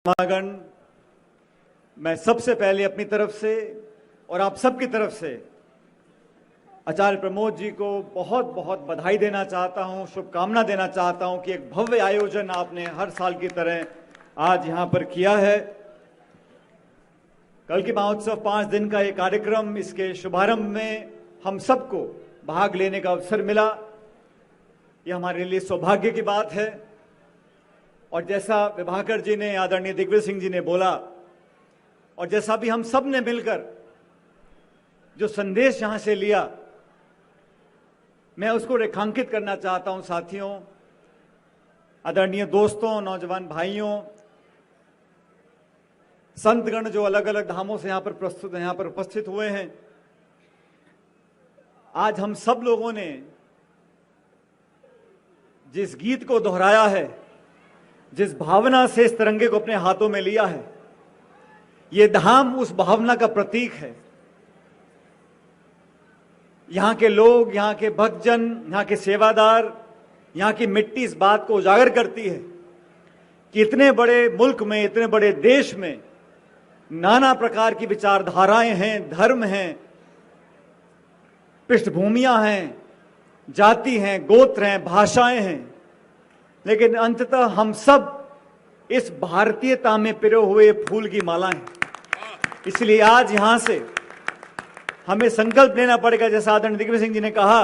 समागम मैं सबसे पहले अपनी तरफ से और आप सबकी तरफ से आचार्य प्रमोद जी को बहुत बहुत बधाई देना चाहता हूं, शुभकामना देना चाहता हूं कि एक भव्य आयोजन आपने हर साल की तरह आज यहां पर किया है। कल की महोत्सव 5 दिन का एक कार्यक्रम, इसके शुभारंभ में हम सबको भाग लेने का अवसर मिला। यह हमारे लिए सौभाग्य की बात है। और जैसा विभाकर जी ने, आदरणीय दिग्विजय सिंह जी ने बोला, और जैसा भी हम सब ने मिलकर जो संदेश यहां से लिया, मैं उसको रेखांकित करना चाहता हूं। साथियों, आदरणीय दोस्तों, नौजवान भाइयों, संतगण जो अलग अलग धामों से यहां पर उपस्थित हुए हैं, आज हम सब लोगों ने जिस गीत को दोहराया है, जिस भावना से इस तिरंगे को अपने हाथों में लिया है, ये धाम उस भावना का प्रतीक है। यहां के लोग, यहां के भक्तजन, यहां के सेवादार, यहां की मिट्टी इस बात को उजागर करती है कि इतने बड़े मुल्क में, इतने बड़े देश में नाना प्रकार की विचारधाराएं हैं, धर्म हैं, पृष्ठभूमियां हैं, जाति हैं, गोत्र हैं, भाषाएं हैं, लेकिन अंततः हम सब इस भारतीयता में पिरोए हुए फूल की माला हैं। इसलिए आज यहां से हमें संकल्प लेना पड़ेगा, जैसा आदरणीय दिग्विजय सिंह जी ने कहा,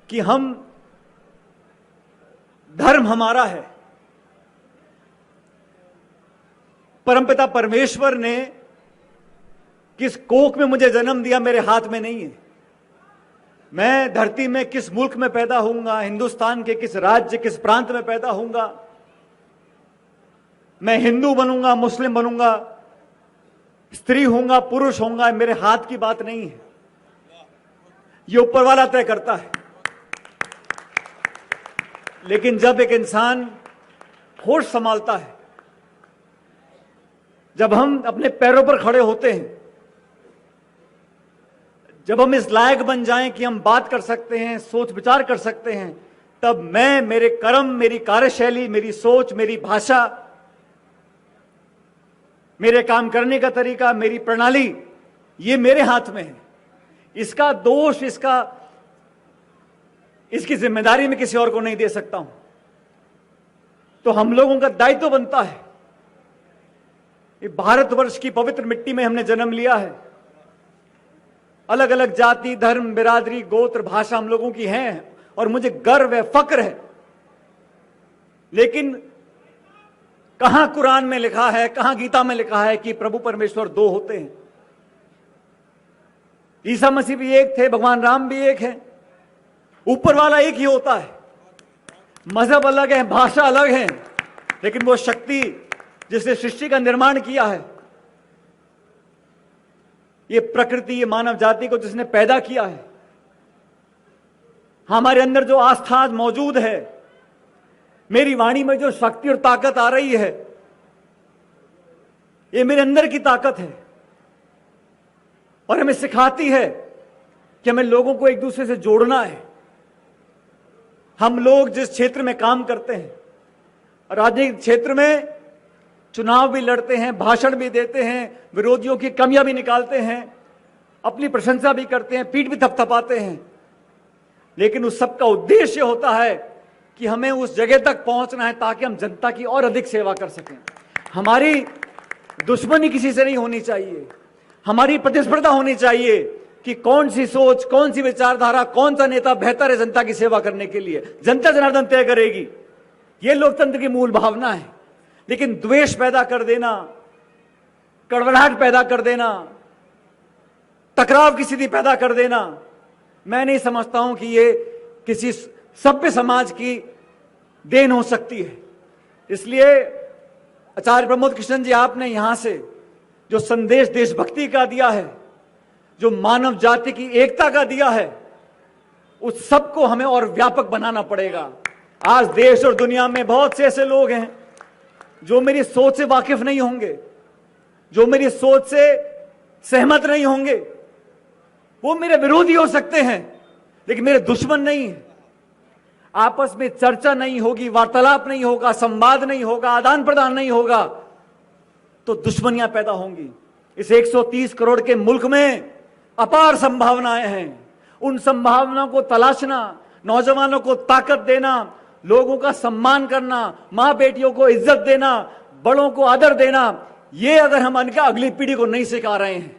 कि हम, धर्म हमारा है। परमपिता परमेश्वर ने किस कोख में मुझे जन्म दिया मेरे हाथ में नहीं है। मैं धरती में किस मुल्क में पैदा होऊंगा, हिंदुस्तान के किस राज्य, किस प्रांत में पैदा होऊंगा, मैं हिंदू बनूंगा, मुस्लिम बनूंगा, स्त्री होऊंगा, पुरुष होऊंगा, मेरे हाथ की बात नहीं है। ये ऊपर वाला तय करता है। लेकिन जब एक इंसान होश संभालता है, जब हम अपने पैरों पर खड़े होते हैं, जब हम इस लायक बन जाएं कि हम बात कर सकते हैं, सोच विचार कर सकते हैं, तब मैं, मेरे कर्म, मेरी कार्यशैली, मेरी सोच, मेरी भाषा, मेरे काम करने का तरीका, मेरी प्रणाली, ये मेरे हाथ में है। इसका दोष, इसकी जिम्मेदारी मैं किसी और को नहीं दे सकता हूं। तो हम लोगों का दायित्व बनता है, ये भारतवर्ष की पवित्र मिट्टी में हमने जन्म लिया है। अलग अलग जाति, धर्म, बिरादरी, गोत्र, भाषा हम लोगों की हैं, और मुझे गर्व है, फक्र है। लेकिन कहां कुरान में लिखा है, कहां गीता में लिखा है कि प्रभु परमेश्वर 2 होते हैं? ईसा मसीह भी एक थे, भगवान राम भी एक है, ऊपर वाला एक ही होता है। मजहब अलग है, भाषा अलग है, लेकिन वो शक्ति जिसने सृष्टि का निर्माण किया है, ये प्रकृति, ये मानव जाति को जिसने पैदा किया है, हमारे अंदर जो आस्था आज मौजूद है, मेरी वाणी में जो शक्ति और ताकत आ रही है, ये मेरे अंदर की ताकत है, और हमें सिखाती है कि हमें लोगों को एक दूसरे से जोड़ना है। हम लोग जिस क्षेत्र में काम करते हैं, राजनीतिक क्षेत्र में चुनाव भी लड़ते हैं, भाषण भी देते हैं, विरोधियों की कमियां भी निकालते हैं, अपनी प्रशंसा भी करते हैं, पीठ भी थपथपाते हैं, लेकिन उस सब का उद्देश्य होता है कि हमें उस जगह तक पहुंचना है ताकि हम जनता की और अधिक सेवा कर सकें। हमारी दुश्मनी किसी से नहीं होनी चाहिए, हमारी प्रतिस्पर्धा होनी चाहिए कि कौन सी सोच, कौन सी विचारधारा, कौन सा नेता बेहतर है जनता की सेवा करने के लिए। जनता जनार्दन तय करेगी। यह लोकतंत्र की मूल भावना है। लेकिन द्वेष पैदा कर देना, कड़वड़ाहट पैदा कर देना, टकराव की स्थिति पैदा कर देना, मैं नहीं समझता हूं कि ये किसी सभ्य समाज की देन हो सकती है। इसलिए आचार्य प्रमोद कृष्णन जी, आपने यहां से जो संदेश देशभक्ति का दिया है, जो मानव जाति की एकता का दिया है, उस सब को हमें और व्यापक बनाना पड़ेगा। आज देश और दुनिया में बहुत से ऐसे लोग हैं जो मेरी सोच से वाकिफ नहीं होंगे, जो मेरी सोच से सहमत नहीं होंगे। वो मेरे विरोधी हो सकते हैं, लेकिन मेरे दुश्मन नहीं है। आपस में चर्चा नहीं होगी, वार्तालाप नहीं होगा, संवाद नहीं होगा, आदान प्रदान नहीं होगा, तो दुश्मनियां पैदा होंगी। इस 130 करोड़ के मुल्क में अपार संभावनाएं हैं। उन संभावनाओं को तलाशना, नौजवानों को ताकत देना, लोगों का सम्मान करना, मां बेटियों को इज्जत देना, बड़ों को आदर देना, ये अगर हम अगली पीढ़ी को नहीं सिखा रहे हैं,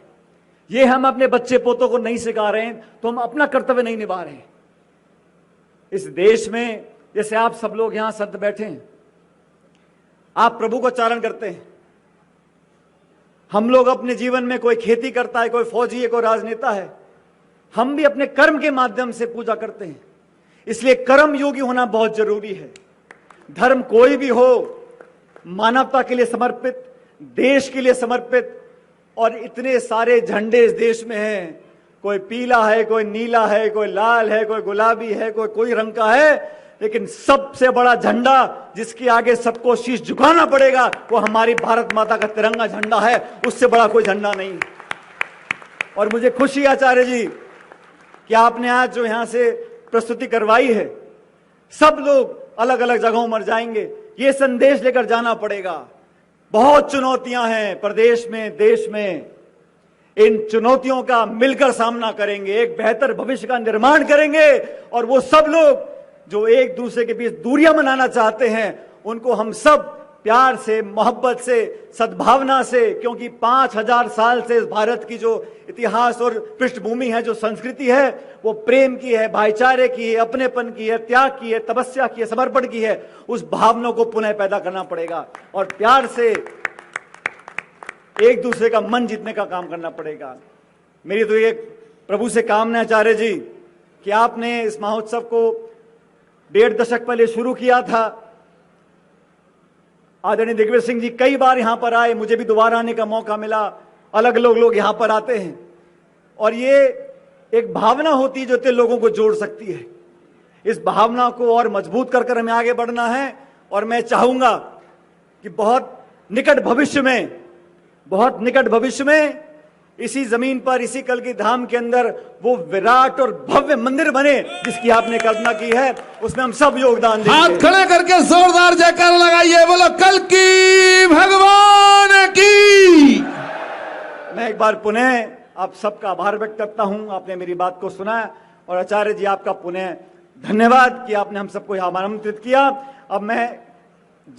ये हम अपने बच्चे पोतों को नहीं सिखा रहे हैं, तो हम अपना कर्तव्य नहीं निभा रहे हैं। इस देश में जैसे आप सब लोग यहां संत बैठे हैं, आप प्रभु को चारण करते हैं, हम लोग अपने जीवन में कोई खेती करता है, कोई फौजी है, कोई राजनेता है, हम भी अपने कर्म के माध्यम से पूजा करते हैं। इसलिए कर्म योगी होना बहुत जरूरी है। धर्म कोई भी हो, मानवता के लिए समर्पित, देश के लिए समर्पित, और इतने सारे झंडे इस देश में हैं, कोई पीला है, कोई नीला है, कोई लाल है, कोई गुलाबी है, कोई रंग का है, लेकिन सबसे बड़ा झंडा जिसके आगे सबको शीश झुकाना पड़ेगा वो हमारी भारत माता का तिरंगा झंडा है। उससे बड़ा कोई झंडा नहीं। और मुझे खुशी आचार्य जी कि आपने आज जो यहां से प्रस्तुति करवाई है, सब लोग अलग अलग जगहों पर जाएंगे, ये संदेश लेकर जाना पड़ेगा। बहुत चुनौतियां हैं प्रदेश में, देश में, इन चुनौतियों का मिलकर सामना करेंगे, एक बेहतर भविष्य का निर्माण करेंगे। और वो सब लोग जो एक दूसरे के बीच दूरियां बनाना चाहते हैं, उनको हम सब प्यार से, मोहब्बत से, सद्भावना से, क्योंकि 5000 साल से इस भारत की जो इतिहास और पृष्ठभूमि है, जो संस्कृति है, वो प्रेम की है, भाईचारे की है, अपनेपन की है, त्याग की है, तपस्या की है, समर्पण की है। उस भावना को पुनः पैदा करना पड़ेगा और प्यार से एक दूसरे का मन जीतने का काम करना पड़ेगा। मेरी तो ये प्रभु से कामना है आचार्य जी कि आपने इस महोत्सव को 1.5 दशक पहले शुरू किया था। आदरणीय दिग्विजय सिंह जी कई बार यहां पर आए, मुझे भी दोबारा आने का मौका मिला। अलग अलग लोग यहां पर आते हैं और ये एक भावना होती है जो इतने लोगों को जोड़ सकती है। इस भावना को और मजबूत कर हमें आगे बढ़ना है। और मैं चाहूंगा कि बहुत निकट भविष्य में इसी जमीन पर, इसी कल की धाम के अंदर वो विराट और भव्य मंदिर बने जिसकी आपने कल्पना की है, उसमें हम सब योगदान देंगे। हाथ खड़े करके जोरदार जयकार लगाइए, बोलो कल की भगवान की। मैं एक बार पुनः आप सबका आभार व्यक्त करता हूं, आपने मेरी बात को सुना। और आचार्य जी आपका पुनः धन्यवाद कि आपने हम सबको यहां आमंत्रित किया। अब मैं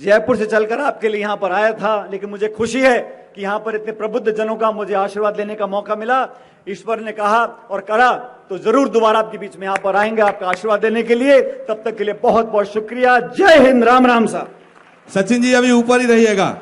जयपुर से चलकर आपके लिए यहां पर आया था, लेकिन मुझे खुशी है कि यहां पर इतने प्रबुद्ध जनों का मुझे आशीर्वाद लेने का मौका मिला। ईश्वर ने कहा और करा तो जरूर दोबारा आपके बीच में यहां पर आएंगे आपका आशीर्वाद देने के लिए। तब तक के लिए बहुत बहुत शुक्रिया। जय हिंद, राम राम साहब। सचिन जी अभी ऊपर ही रहिएगा।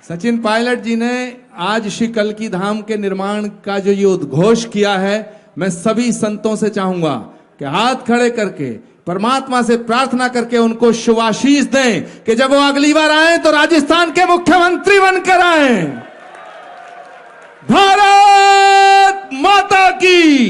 सचिन पायलट जी ने आज श्री कल की धाम के निर्माण का जो ये उद्घोष किया है, मैं सभी संतों से चाहूंगा कि हाथ खड़े करके परमात्मा से प्रार्थना करके उनको शुभाशीष दें कि जब वो अगली बार आए तो राजस्थान के मुख्यमंत्री बनकर आए। भारत माता की।